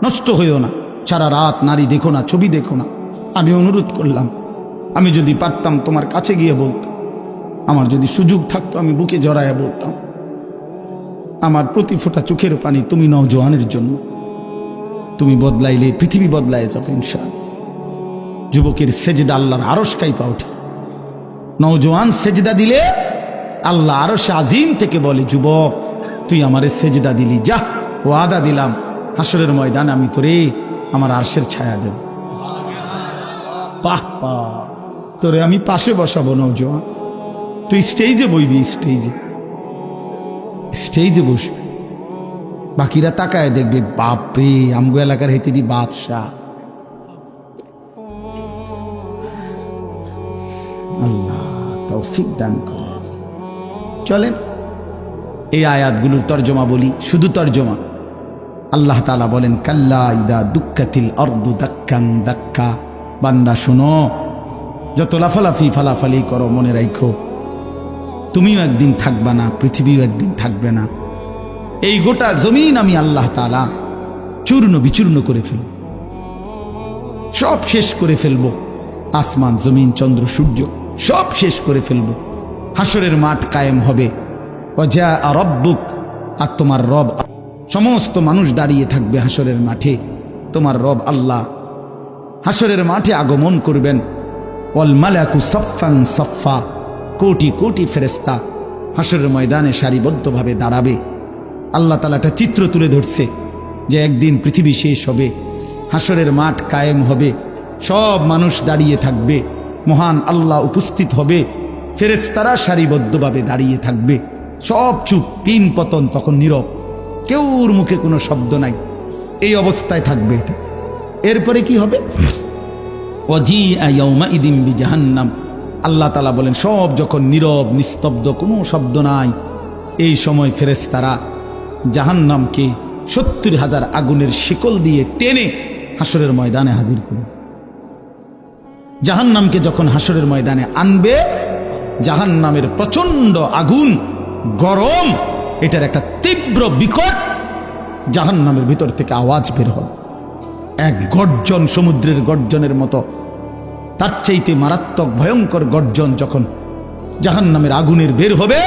নষ্ট হইও না, সারা রাত নারী দেখো না, ছবি দেখো না। আমি অনুরোধ করলাম, আমি যদি পারতাম তোমার কাছে গিয়ে বলতাম, আমার যদি সুযোগ থাকতো আমি বুকে জড়াইয়া বলতাম, আমার প্রতি ফোঁটা চোখের পানি তুমি নওজোয়ানের জন্য। তুমি বদলাইলে পৃথিবী বদলায় যাবে ইনশাআল্লাহ। যুবকের সেজদা আল্লাহর আরশ কাইপা ওঠে। নওজোয়ান সেজদা দিলে আল্লাহ আরশে আজিম থেকে বলে, যুবক তুই আমারে সেজদা দিলি, যা ওয়াদা দিলাম হাসরের ময়দান আমি তোরে আমার আরশের ছায়া দেব। বাহ বাহ, তোরে আমি পাশে বসাবো নওজোয়ান, তুই স্টেজে বইবি, স্টেজে বসবি, বাকিরা তাকায় দেখবে, বাপরে আমগো এলাকার হেতে দি বাদশাহ। আল্লাহ তৌফিক দান করে। চলেন এই আয়াতগুলোর তর্জমা বলি, শুধু তর্জমা। আল্লাহ তাআলা বলেন, কাল্লা ইদা দুক্কাতিল আরদু দাক্কান দাক্কা। বান্দা শুনো, যত লাফালাফি ফালাফালি করো মনে রাখো তুমিও একদিন থাকবা না, পৃথিবীও একদিন থাকবে না। এই গোটা জমিন আমি আল্লাহ তাআলা চূর্ণ বিচূর্ণ করে ফেলব, সব শেষ করে ফেলব। আসমান জমিন চন্দ্র সূর্য সব শেষ করে ফেলব। হাসরের মাঠ কায়েম হবে। ওয়াজা রব্বুক, আর তোমার রব, সমস্ত মানুষ দাঁড়িয়ে থাকবে হাসরের মাঠে। তোমার রব আল্লাহ হাসরের মাঠে আগমন করবেন। ওয়াল মালাকু সাফফান সাফফা, কোটি কোটি ফেরেশতা হাসরের ময়দানে সারিবদ্ধভাবে দাঁড়াবে। আল্লাহ তাআলা একটা চিত্র তুলে ধরছে যে একদিন পৃথিবী শেষ হবে, হাসরের মাঠ কায়েম হবে, সব মানুষ দাঁড়িয়ে থাকবে, মহান আল্লাহ উপস্থিত হবে, ফেরেশতারা সারিবদ্ধভাবে দাঁড়িয়ে থাকবে, সব চুপ, পিন পতন, তখন নীরব, কেউর মুখে কোনো শব্দ নাই। এই অবস্থায় থাকবে এটা। এরপরে কি হবে? ওয়াজিআ ইয়াউমাইদিন বিজাহান্নাম। আল্লাহ তাআলা বলেন, সব যখন নীরব নিস্তব্ধ, কোনো শব্দ নাই, এই সময় ফেরেশতারা জাহান্নামকে ৭০,০০০ আগুনের শিকল দিয়ে টেনে হাসরের ময়দানে হাজির করবে। জাহান্নামকে যখন হাসরের ময়দানে আনবে, জাহান্নামের প্রচন্ড আগুন, গরম, এটার একটা তীব্র বিকট জাহান্নামের ভিতর থেকে আওয়াজ বের হবে, এক গর্জন, সমুদ্রের গর্জনের মতো। তার চাইতে মারাত্মক ভয়ঙ্কর গর্জন যখন জাহান্নামের আগুনের বের হবে,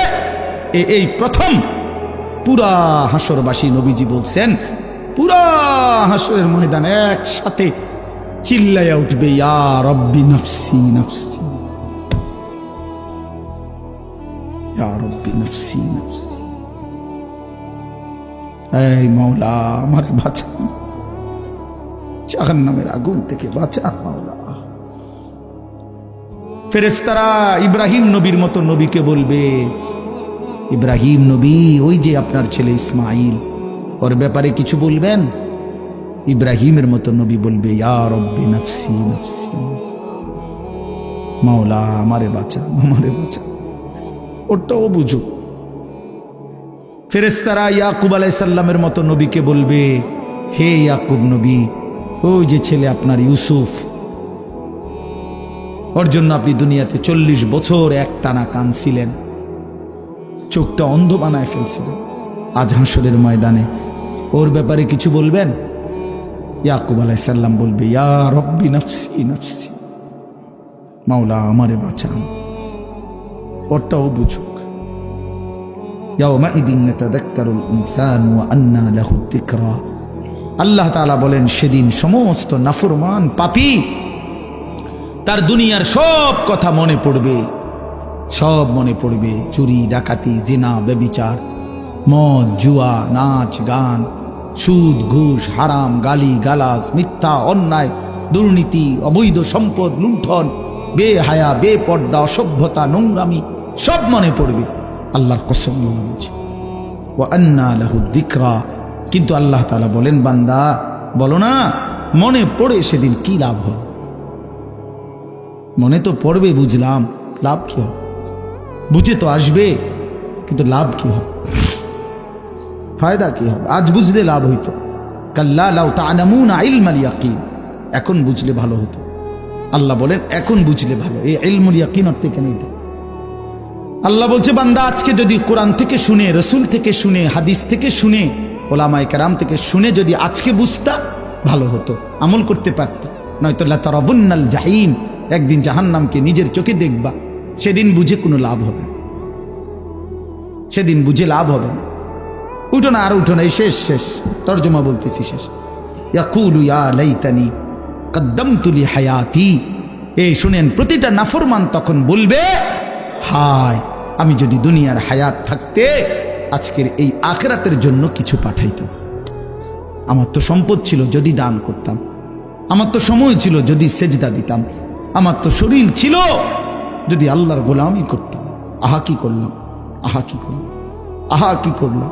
এই প্রথম পুরা হাসরবাসী, নবীজি বলছেন, পুরা হাসরের ময়দানে একসাথে চিল্লাইয়া উঠবে, ইয়া রব্বি নফসি নফসি, ইয়া রব্বি নফসি নফসি। এই মাওলা আমারে বাঁচা, জাহান্নামের আগুন থেকে বাঁচা মাওলা। ফেরেশতারা ইব্রাহিম নবীর মতো নবীকে বলবে, ইব্রাহিম নবী, ওই যে আপনার ছেলে ইসমাইল, ওর ব্যাপারে কিছু বলবেন? ইব্রাহিমের মতো নবী বলবে, ইয়া রব্বি নফসি নফসি, মাওলা আমারে বাঁচা, আমারে বাঁচা। ওটাও বুঝুক। ফেরেশতারা ইয়াকুব আলাইহিস সালামের মতো নবীকে বলবে, হে ইয়াকুব নবী, ওই যে ছেলে আপনার ইউসুফ, ওর জন্য আপনি দুনিয়াতে 40 বছর একটানা কাঁদছিলেন, চোখটা অন্ধ বানায় ফেলছিলেন, আজ হাসরের ময়দানে ওর ব্যাপারে কিছু বলবেন? ইয়াকুব আলাইহিস সালাম বলবে, ইয়া রব্বি নফসি নফসি, মাওলা আমারে বাঁচান। ওটাও বুঝুক। ইয়াউমাইদিন ইয়াতাযাক্কারুল ইনসানু ওয়া আন্না লাহু যিকরা। আল্লাহ তাআলা বলেন, সেদিন সমস্ত নাফরমান পাপী তার দুনিয়ার সব কথা মনে পড়বে, সব মনে পড়বে। চুরি, ডাকাতি, জিনা, ব্যভিচার, মদ, জুয়া, নাচ, গান, সুদ, ঘুষ, হারাম, গালি গালাজ, মিথ্যা, অন্যায়, দুর্নীতি, অবৈধ সম্পদ লুণ্ঠন, বেহায়া, বেপর্দা, অসভ্যতা, নোংরামি, সব মনে পড়বে। আল্লাহর কসম বলছি, ওয়া আন্না লাহু যিকরা। কিন্তু আল্লাহ তাআলা বলেন, বান্দা বলো না, মনে পড়ে সেদিন কি লাভ হবে? মনে তো পড়বে, বুঝলাম, লাভ কি হবে? বুঝে তো আসবে, কিন্তু লাভ কি হবে? ফায়দা কি হবে? আজ বুঝলে লাভ হইতো। কাল্লা লাউ তা'লামুনা ইলমাল ইয়াকিন, এখন বুঝলে ভালো হতো। আল্লাহ বলেন, এখন বুঝলে ভালো। এই ইলমুল ইয়াকিন অর্থ কেন এটা? আল্লাহ বলছে, বান্দা আজকে যদি কোরআন থেকে শুনে, রসুল থেকে শুনে, হাদিস থেকে শুনে, ওলামায়ে কেরাম থেকে শুনে যদি আজকে বুঝতা, ভালো হতো, আমল করতে পারতা। নয়তো লাতারাবুন্নাল জাহিম, একদিন জাহান্নামকে নিজের চোখে দেখবা, সেদিন বুঝে কোনো লাভ হবে না, সেদিন বুঝে লাভ হবে না। উঠো না, আর উঠো না, এই শেষ শেষ তর্জমা বলতেছি, শেষ। ইয়াকুলু ইয়া লাইতানি কদ্দামতু লি হায়াতি। এই শুনেন, প্রতিটা নাফরমান তখন বলবে, হায় আমি যদি দুনিয়ার হায়াত থাকতে আজকের এই আখিরাতের জন্য কিছু পাঠাইতাম। আমার তো সম্পদ ছিল, যদি দান করতাম। আমার তো সময় ছিল, যদি সেজদা দিতাম। আমার তো শরীর ছিল, যদি আল্লাহর গোলামি করতাম। আহা কি করলাম, আহা কি করলাম, আহা কি করলাম।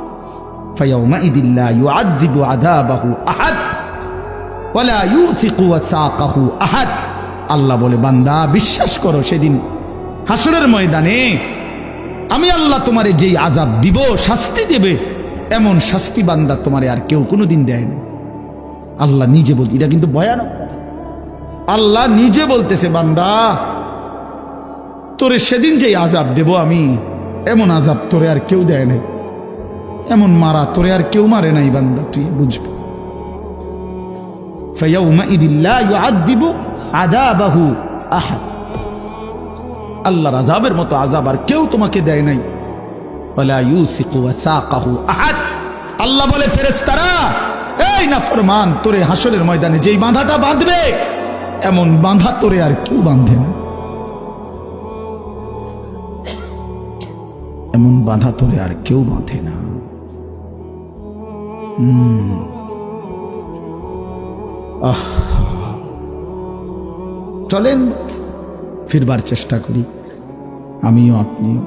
ফায়াউমাইযিন লা ইউআযযিবু আযাবাহু আহাদ ওয়ালা ইউসিকু ওয়াসাকাহু আহাদ। আল্লাহ বলে, বান্দা বিশ্বাস করো, সেদিন হাসরের ময়দানে আমি আল্লাহ তোমারে যেই আযাব দিব, শাস্তি দেবে, এমন শাস্তি বান্দা তোমারে আর কেউ কোনোদিন দেয় না। আল্লাহ নিজে বলতে, এটা কিন্তু ভয়ানক। আল্লাহ নিজে বলতেছে, বান্দা তোরে সেদিন যেই আযাব দেব আমি, এমন আযাব তোরে আর কেউ দেয় নাই, এমন মারা তোরে আর কেউ মারে নাই বান্দা, তুই বুঝবি। ফায়াউমাইযিন লা ইউআযযিবু আযাবাহু আহাদ। আল্লাহর আযাবের মতো আযাব আর কেউ তোমাকে দেয় নাই। ওয়ালা ইউসিকু ওয়াসাকাহু আহাদ। আল্লাহ বলে, ফেরেশতারা, এই নাফরমান, তোরে হাসরের ময়দানে যেই বাঁধাটা বাঁধবে, এমন বাঁধা তোরে আর কেউ বাঁধে না, এমন বাঁধা তোরে আর কেউ বাঁধে না। চলেন ফিরবার চেষ্টা করি, আমিও আপনিও।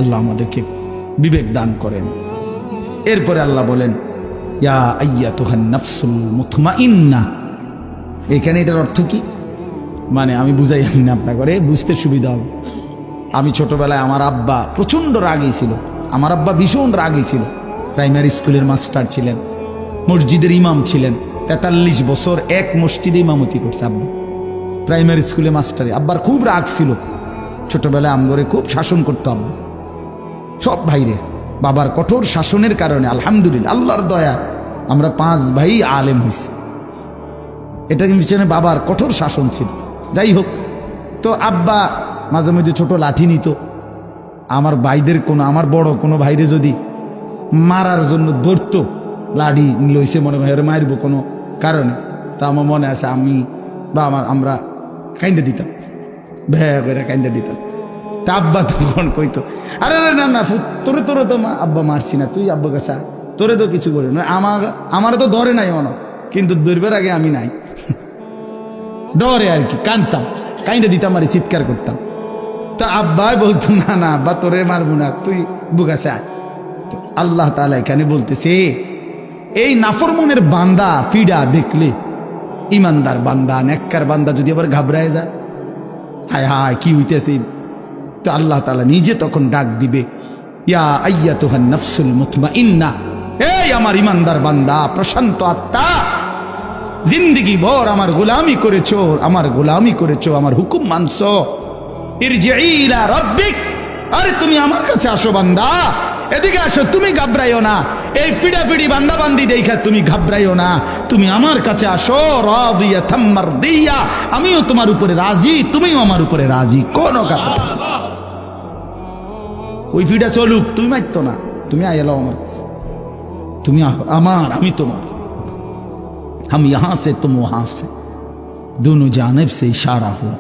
আল্লাহ আমাদেরকে বিবেক দান করেন। এরপরে আল্লাহ বলেন, ইয়া আইয়াতুহান নাফসুল মুতমাইন্নাহ। এখানে এটার অর্থ কি, মানে আমি বুঝাই না, আপনাকে বুঝতে সুবিধা হবে। আমি ছোটবেলায় আমার আব্বা প্রচণ্ড রাগী ছিল, আমার আব্বা ভীষণ রাগী ছিল। প্রাইমারি স্কুলের মাস্টার ছিলেন, মসজিদের ইমাম ছিলেন, 43 বছর এক মসজিদে ইমামতি করছে আব্বা, প্রাইমারি স্কুলে মাস্টারে। আব্বার খুব রাগ ছিল, ছোটবেলায় আমগরে খুব শাসন করতো আব্বা, সব ভাইরে। বাবার কঠোর শাসনের কারণে আলহামদুলিল্লাহ, আল্লাহর দয়া, আমরা 5 ভাই আলেম হয়েছি। এটা পিছনে বাবার কঠোর শাসন ছিল। যাই হোক, তো আব্বা মাঝে মধ্যে ছোট লাঠি নিত। আমার ভাইদের কোনো, আমার বড় কোনো ভাইরে যদি মারার জন্য ধরতো, লাঠি লইছে মনে হয় মারবো কোনো কারণে, তা আমার মনে আছে আমি বা আমরা কাইন্দা দিতাম, ভ্যা করে কাইন্দা দিতাম। তা আব্বা তখন কইতো, আরে না না তোরে তোরে তো আব্বা মারছি না, তুই আব্বা কাছে তোরে তো কিছু বলি না। আমার তো ধরে নাই মনে, কিন্তু ধরবার আগে আমি নাই, ডরে আর কি, কাঁদতাম, কাইন্দা দিতাম আর চিৎকার করতাম। তা আব্বাই বলতো, না না আব্বা তোরে মারবো না, তুই বুকাছে আয়। আল্লাহ তাআলা এখানে বলতেছে, এই নাফরমানের বান্দা ফিডা দেখলে, ইমানদার বান্দা, নেককার বান্দা যদি আবার ঘাবড়ায় যায়, হায় হায় কি হইতেছে, তো আল্লাহ তাআলা নিজে তখন ডাক দিবে, ইয়া আইয়াতুহান নাফসুল মুতমাইন্নাহ। এই আমার ইমানদার বান্দা, প্রশান্ত আত্মা, জিন্দেগি ভর আমার গোলামি করেছো, আমার গোলামি করেছো, আমার হুকুম মানছো, ইরজিই ইলা রাব্বিক। আরে তুমি আমার কাছে আসো বান্দা, এদিকে আসো, তুমি ঘাবড়াইও না। এই ফিডাফিডি বান্দা বান্দি দেখা তুমি ঘাবড়াইও না, তুমি আমার কাছে আসো। রাদিয়াতাম মারদিয়া, আমিও তোমার উপরে রাজি, তুমিও আমার উপরে রাজি, কোন কথা। ওই ফিডা চলুক, তুমি মারতো না, তুমি আইলাও আমার কাছে, তুমি আমার, আমি তোমার। हम यहां से तुम वहां से, दोनों जानिब से इशारा हुआ।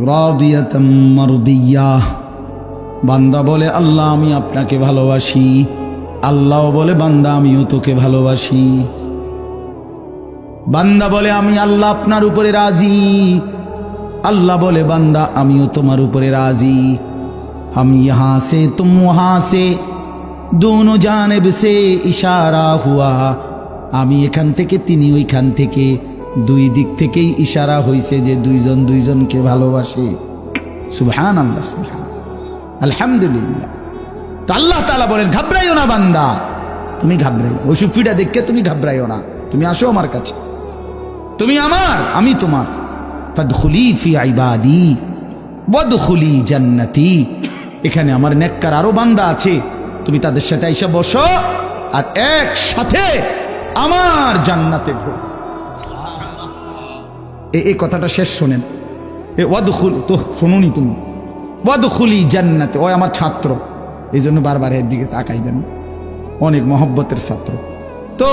রাদিয়াতাম মারদিয়া। বান্দা বলে, আল্লাহ আমি আপনাকে ভালোবাসি, আল্লাহ বলে, বান্দা আমিও তোকে ভালোবাসি। বান্দা বলে, আমি আল্লাহ আপনার উপরে রাজি, আল্লাহ বলে, বান্দা আমিও তোমার উপরে রাজি। हम यहां से तुम वहां से, दोनों जानिब से इशारा हुआ। আমি এখান থেকে, তিনি ওইখান থেকে, দুই দিক থেকেই ইশারা হইছে যে দুইজন দুইজনকে ভালোবাসে। সুবহানাল্লাহ, সুবহান, আলহামদুলিল্লাহ। তো আল্লাহ তাআলা বলেন, ঘাবড়াইও না বান্দা, তুমি ঘাবড়াইও, ওই সুফিটা দেখে তুমি ঘাবড়াইও না, তুমি আসো আমার কাছে, তুমি আমার, আমি তোমার। ফাদখুলি ফি ইবাদি ওয়াদখুলি জান্নাতি। এখানে আমার নেককার আরো বান্দা আছে, তুমি তাদের সাথে আইসা বসো আর একসাথে আমার জান্নাতে ঢোক। এই কথাটা শেষ শোনেন, ওয়াদখুল, তো শোনোনি তুমি, ওয়াদখুলি জান্নাতে, ওই আমার ছাত্র, এই জন্য বারবার এর দিকে তাকাই দেন, অনেক মহব্বতের ছাত্র। তো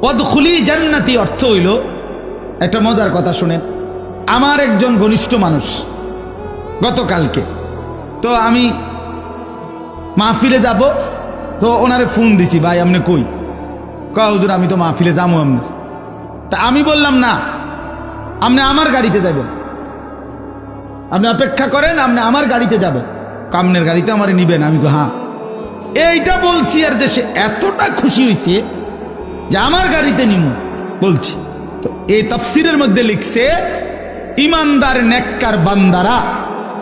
ওয়াদখুলি জান্নাতি অর্থ হইল, একটা মজার কথা শুনেন, আমার একজন ঘনিষ্ঠ মানুষ গতকালকে, তো আমি মাহফিলে যাব, তো ওনারে ফোন দিছি, ভাই আপনি কই? কয় হুজুর আমি তো মাহফিলে যাবো আপনার। তা আমি বললাম না, আপনি আমার গাড়িতে যাবেন, আপনি অপেক্ষা করেন, আপনি আমার গাড়িতে যাবেন, কামনের গাড়িতে আমারে নিবেন। আমি হ্যাঁ, এইটা বলছি, আর যে সে এতটা খুশি হয়েছে যে আমার গাড়িতে নিব বলছি। তো এই তাফসিরের মধ্যে লিখছে, ইমানদার নেককার বান্দারা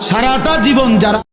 সারাটা জীবন যারা